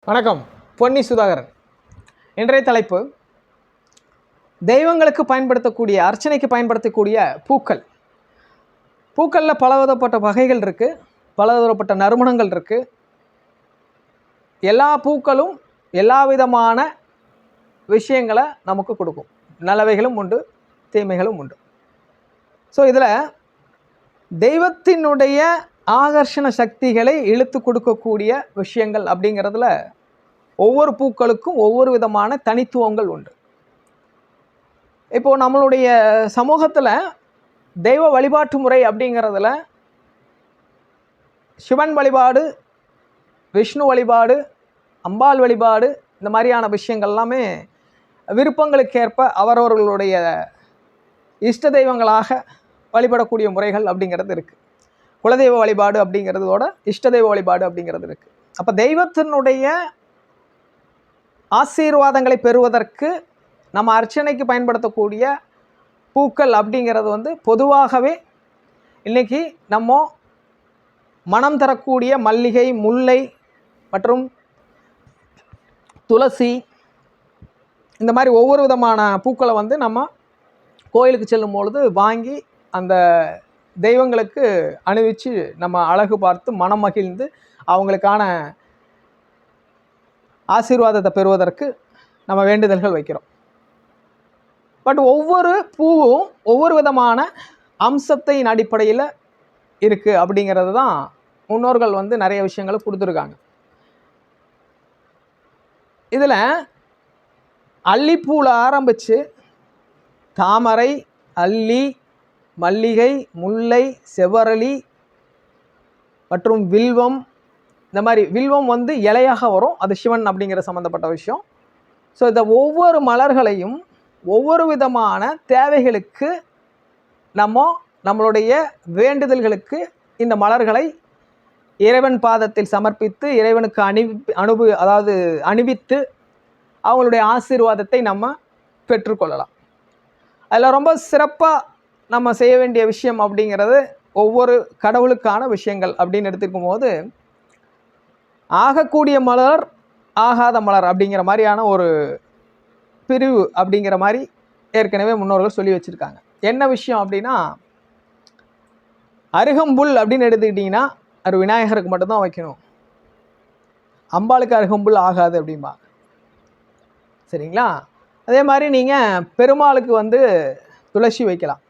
வணக்கம். பொன்னி சுதாகரன். இன்றைய தலைப்பு தெய்வங்களுக்கு பயன்படுத்தக்கூடிய, அர்ச்சனைக்கு பயன்படுத்தக்கூடிய பூக்கள். பூக்களில் பலவிதப்பட்ட வகைகள் இருக்குது, பலவிதப்பட்ட நறுமணங்கள் இருக்குது. எல்லா பூக்களும் எல்லா விதமான விஷயங்களை நமக்கு கொடுக்கும். நல்லவைகளும் உண்டு, தீமைகளும் உண்டு. ஸோ இதில் தெய்வத்தினுடைய ஆகர்ஷண சக்திகளை இழுத்து கொடுக்கக்கூடிய விஷயங்கள் அப்படிங்கிறதுல ஒவ்வொரு பூக்களுக்கும் ஒவ்வொரு விதமான தனித்துவங்கள் உண்டு. இப்போது நம்மளுடைய சமூகத்தில் தெய்வ வழிபாட்டு முறை அப்படிங்கிறதுல சிவன் வழிபாடு, விஷ்ணு வழிபாடு, அம்பாள் வழிபாடு, இந்த மாதிரியான விஷயங்கள் எல்லாமே விருப்பங்களுக்கேற்ப அவரவர்களுடைய இஷ்ட தெய்வங்களாக வழிபடக்கூடிய முறைகள் அப்படிங்கிறது இருக்குது. குலதெய்வ வழிபாடு அப்படிங்கிறதோட இஷ்ட தெய்வ வழிபாடு அப்படிங்கிறது இருக்குது. அப்போ தெய்வத்தினுடைய ஆசீர்வாதங்களை பெறுவதற்கு நம்ம அர்ச்சனைக்கு பயன்படுத்தக்கூடிய பூக்கள் அப்படிங்கிறது பொதுவாகவே இன்றைக்கி நம்ம மனம் தரக்கூடிய மல்லிகை, முல்லை மற்றும் துளசி, இந்த மாதிரி ஒவ்வொரு விதமான பூக்களை நம்ம கோயிலுக்கு செல்லும் பொழுது வாங்கி அந்த தெய்வங்களுக்கு அணிவிச்சு நம்ம அழகு பார்த்து மனம் மகிழ்ந்து அவங்களுக்கான ஆசீர்வாதத்தை பெறுவதற்கு நம்ம வேண்டுதல்கள் வைக்கிறோம். பட் ஒவ்வொரு பூவும் ஒவ்வொரு விதமான அம்சத்தின் அடிப்படையில் இருக்குது அப்படிங்கிறது தான் முன்னோர்கள் நிறைய விஷயங்களை கொடுத்துருக்காங்க. இதில் அல்லிப்பூவில் ஆரம்பித்து தாமரை, அல்லி, மல்லிகை, முல்லை, செவ்வரளி மற்றும் வில்வம், இந்த மாதிரி வில்வம் இலையாக வரும், அது சிவன் அப்படிங்கிற சம்மந்தப்பட்ட விஷயம். ஸோ இந்த ஒவ்வொரு மலர்களையும் ஒவ்வொரு விதமான தேவைகளுக்கு நம்மளுடைய வேண்டுதல்களுக்கு இந்த மலர்களை இறைவன் பாதத்தில் சமர்ப்பித்து இறைவனுக்கு அணிவித்து அவங்களுடைய ஆசீர்வாதத்தை நம்ம பெற்றுக்கொள்ளலாம். அதில் ரொம்ப சிறப்பாக நம்ம செய்ய வேண்டிய விஷயம் அப்படிங்கிறது ஒவ்வொரு கடவுளுக்கான விஷயங்கள் அப்படின்னு எடுத்துக்கும் போது ஆகக்கூடிய மலர், ஆகாத மலர் அப்படிங்கிற மாதிரியான ஒரு பிரிவு அப்படிங்கிற மாதிரி ஏற்கனவே முன்னோர்கள் சொல்லி வச்சுருக்காங்க. என்ன விஷயம் அப்படின்னா, அருகம்புல் அப்படின்னு எடுத்துக்கிட்டிங்கன்னா அது விநாயகருக்கு மட்டும்தான் வைக்கணும், அம்பாளுக்கு அருகம்புல் ஆகாது அப்படிம்பாங்க. சரிங்களா? அதே மாதிரி நீங்கள் பெருமாளுக்கு துளசி வைக்கலாம்.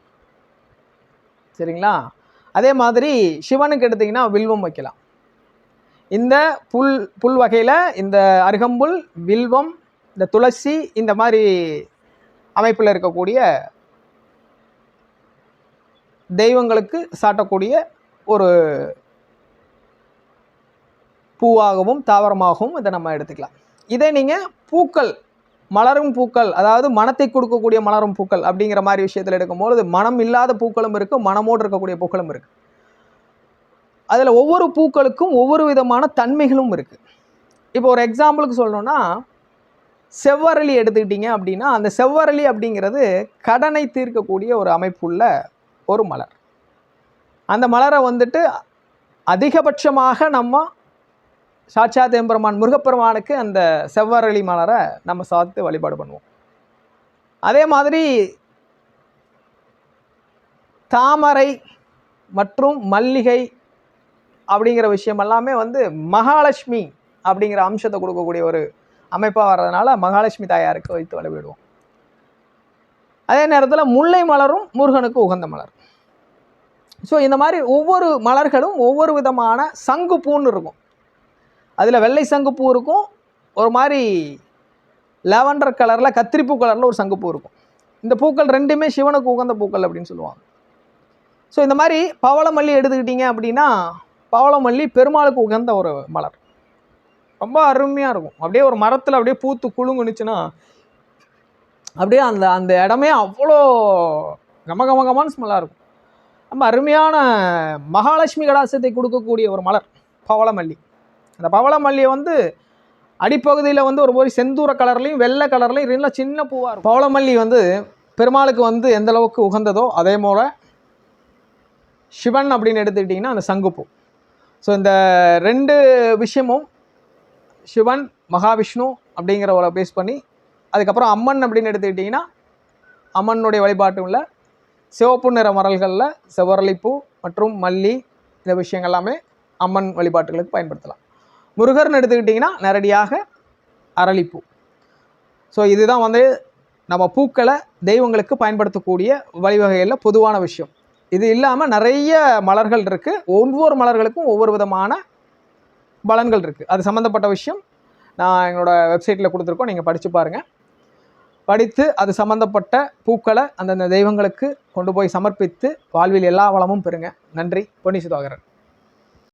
சரிங்களா? அதே மாதிரி சிவனுக்கு எடுத்திங்கன்னா வில்வம் வைக்கலாம். இந்த புல் வகையில் இந்த அருகம்புல், வில்வம், இந்த துளசி, இந்த மாதிரி அமைப்பில் இருக்கக்கூடிய தெய்வங்களுக்கு சாட்டக்கூடிய ஒரு பூவாகவும் தாவரமாகவும் இதை நம்ம எடுத்துக்கலாம். இதே நீங்கள் பூக்கள், மலரும் பூக்கள், அதாவது மனத்தை கொடுக்கக்கூடிய மலரும் பூக்கள் அப்படிங்கிற மாதிரி விஷயத்தில் எடுக்கும்போது மனம் இல்லாத பூக்களும் இருக்குது, மனமோடு இருக்கக்கூடிய பூக்களும் இருக்குது. அதில் ஒவ்வொரு பூக்களுக்கும் ஒவ்வொரு விதமான தன்மைகளும் இருக்குது. இப்போ ஒரு எக்ஸாம்பிளுக்கு சொல்லணுன்னா, செவ்வரளி எடுத்துக்கிட்டிங்க அப்படின்னா, அந்த செவ்வரளி அப்படிங்கிறது கடனை தீர்க்கக்கூடிய ஒரு அமைப்புள்ள ஒரு மலர். அந்த மலரை அதிகபட்சமாக நம்ம சாட்சாத் எம்பெருமான் முருகப்பெருமானுக்கு அந்த செவ்வரளி மலரை நம்ம சாத்து வழிபாடு பண்ணுவோம். அதே மாதிரி தாமரை மற்றும் மல்லிகை அப்படிங்கிற விஷயம் எல்லாமே மகாலட்சுமி அப்படிங்கிற அம்சத்தை கொடுக்கக்கூடிய ஒரு அமைப்பாக வர்றதுனால மகாலட்சுமி தாயாருக்கு வைத்து வழிபடுவோம். அதே நேரத்தில் முல்லை மலரும் முருகனுக்கு உகந்த மலர். ஸோ இந்த மாதிரி ஒவ்வொரு மலர்களும் ஒவ்வொரு விதமான சங்கு பூன்னு இருக்கும். அதில் வெள்ளை சங்குப்பூ இருக்கும், ஒரு மாதிரி லாவெண்டர் கலரில், கத்திரிப்பூ கலரில் ஒரு சங்குப்பூ இருக்கும். இந்த பூக்கள் ரெண்டுமே சிவனுக்கு உகந்த பூக்கள் அப்படின்னு சொல்லுவாங்க. ஸோ இந்த மாதிரி பவளமல்லி எடுத்துக்கிட்டிங்க அப்படின்னா, பவளமல்லி பெருமாளுக்கு உகந்த ஒரு மலர். ரொம்ப அருமையாக இருக்கும். அப்படியே ஒரு மரத்தில் அப்படியே பூத்து குலுங்குனுச்சுன்னா அப்படியே அந்த அந்த இடமே அவ்வளோ கமகமகமான ஸ்மெல்லாக இருக்கும். ரொம்ப அருமையான மகாலட்சுமி கடாசத்தை கொடுக்கக்கூடிய ஒரு மலர் பவளமல்லி. அந்த பவளமல்லியை அடிப்பகுதியில் ஒரு ஒரு செந்தூர கலர்லையும் வெள்ளை கலர்லையும் ரெண்டு சின்ன பூவாக இருக்கும். பவளமல்லி பெருமாளுக்கு எந்த அளவுக்கு உகந்ததோ அதே போல் சிவன் அப்படின்னு எடுத்துக்கிட்டிங்கன்னா அந்த சங்குப்பூ. ஸோ இந்த ரெண்டு விஷயமும் சிவன், மகாவிஷ்ணு அப்படிங்கிறவரை பேஸ் பண்ணி, அதுக்கப்புறம் அம்மன் அப்படின்னு எடுத்துக்கிட்டிங்கன்னா அம்மனுடைய வழிபாட்டு உள்ள சிவப்பு நிற மரல்களில் செவ்வரளிப்பூ மற்றும் மல்லி இந்த விஷயங்கள் எல்லாமே அம்மன் வழிபாட்டுகளுக்கு பயன்படுத்தலாம். முருகர்னு எடுத்துக்கிட்டிங்கன்னா நேரடியாக அரளிப்பூ. ஸோ இதுதான் வந்து நம்ம பூக்களை தெய்வங்களுக்கு பயன்படுத்தக்கூடிய வழிவகைகளில் பொதுவான விஷயம். இது இல்லாமல் நிறைய மலர்கள் இருக்குது. ஒவ்வொரு மலர்களுக்கும் ஒவ்வொரு விதமான பலன்கள் இருக்குது. அது சம்மந்தப்பட்ட விஷயம் நான் என்னோடய வெப்சைட்டில் கொடுத்துருக்கோம், நீங்கள் படித்து பாருங்கள். படித்து அது சம்மந்தப்பட்ட பூக்களை அந்தந்த தெய்வங்களுக்கு கொண்டு போய் சமர்ப்பித்து வாழ்வில் எல்லா வளமும் பெறுங்க. நன்றி. பொன்னி சுதாகரன்.